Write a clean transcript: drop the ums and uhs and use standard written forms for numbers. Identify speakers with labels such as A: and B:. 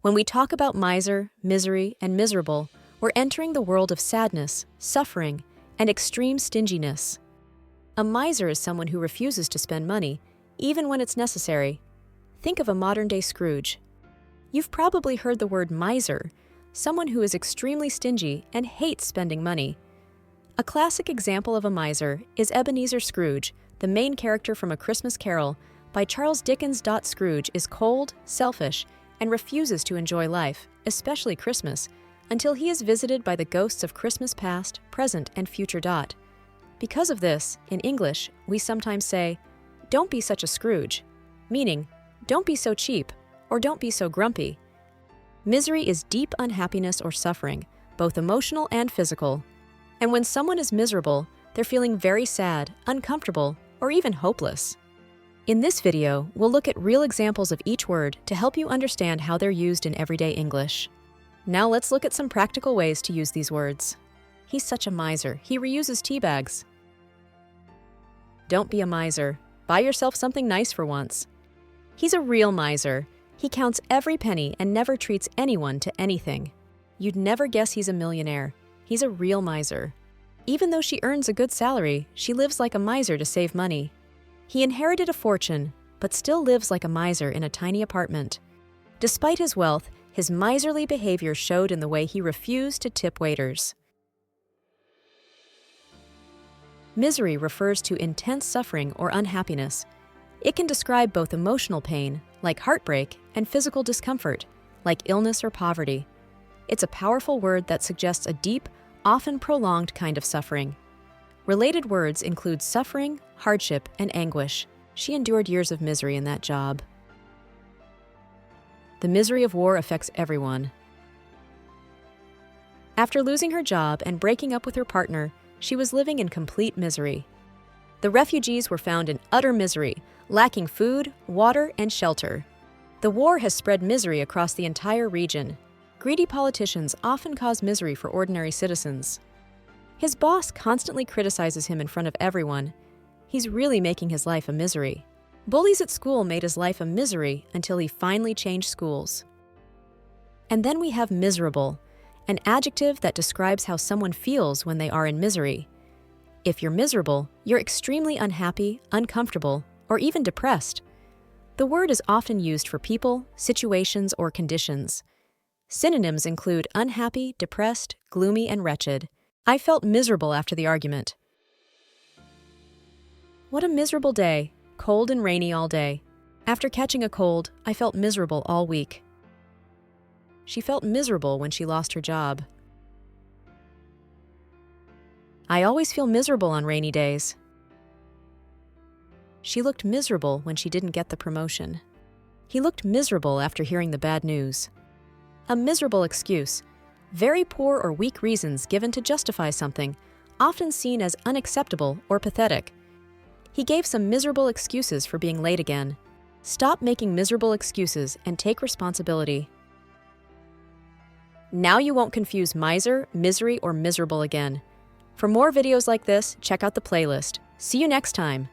A: When we talk about miser, misery, and miserable, we're entering the world of sadness, suffering, and extreme stinginess. A miser is someone who refuses to spend money, even when it's necessary. Think of a modern-day Scrooge. You've probably heard the word miser, someone who is extremely stingy and hates spending money. A classic example of a miser is Ebenezer Scrooge, the main character from A Christmas Carol by Charles Dickens. Scrooge is cold, selfish, and refuses to enjoy life, especially Christmas, until he is visited by the ghosts of Christmas past, present, and future. Because of this, in English, we sometimes say, "Don't be such a Scrooge," meaning, don't be so cheap, or don't be so grumpy. Misery is deep unhappiness or suffering, both emotional and physical. And when someone is miserable, they're feeling very sad, uncomfortable, or even hopeless. In this video, we'll look at real examples of each word to help you understand how they're used in everyday English. Now let's look at some practical ways to use these words. He's such a miser. He reuses tea bags. Don't be a miser. Buy yourself something nice for once. He's a real miser. He counts every penny and never treats anyone to anything. You'd never guess he's a millionaire. He's a real miser. Even though she earns a good salary, she lives like a miser to save money. He inherited a fortune, but still lives like a miser in a tiny apartment. Despite his wealth, his miserly behavior showed in the way he refused to tip waiters. Misery refers to intense suffering or unhappiness. It can describe both emotional pain, like heartbreak, and physical discomfort, like illness or poverty. It's a powerful word that suggests a deep, often prolonged kind of suffering. Related words include suffering, hardship, and anguish. She endured years of misery in that job. The misery of war affects everyone. After losing her job and breaking up with her partner, she was living in complete misery. The refugees were found in utter misery, lacking food, water, and shelter. The war has spread misery across the entire region. Greedy politicians often cause misery for ordinary citizens. His boss constantly criticizes him in front of everyone. He's really making his life a misery. Bullies at school made his life a misery until he finally changed schools. And then we have miserable, an adjective that describes how someone feels when they are in misery. If you're miserable, you're extremely unhappy, uncomfortable, or even depressed. The word is often used for people, situations, or conditions. Synonyms include unhappy, depressed, gloomy, and wretched. I felt miserable after the argument. What a miserable day, cold and rainy all day. After catching a cold, I felt miserable all week. She felt miserable when she lost her job. I always feel miserable on rainy days. She looked miserable when she didn't get the promotion. He looked miserable after hearing the bad news. A miserable excuse. Very poor or weak reasons given to justify something, often seen as unacceptable or pathetic. He gave some miserable excuses for being late again. Stop making miserable excuses and take responsibility. Now you won't confuse miser, misery, or miserable again. For more videos like this, check out the playlist. See you next time.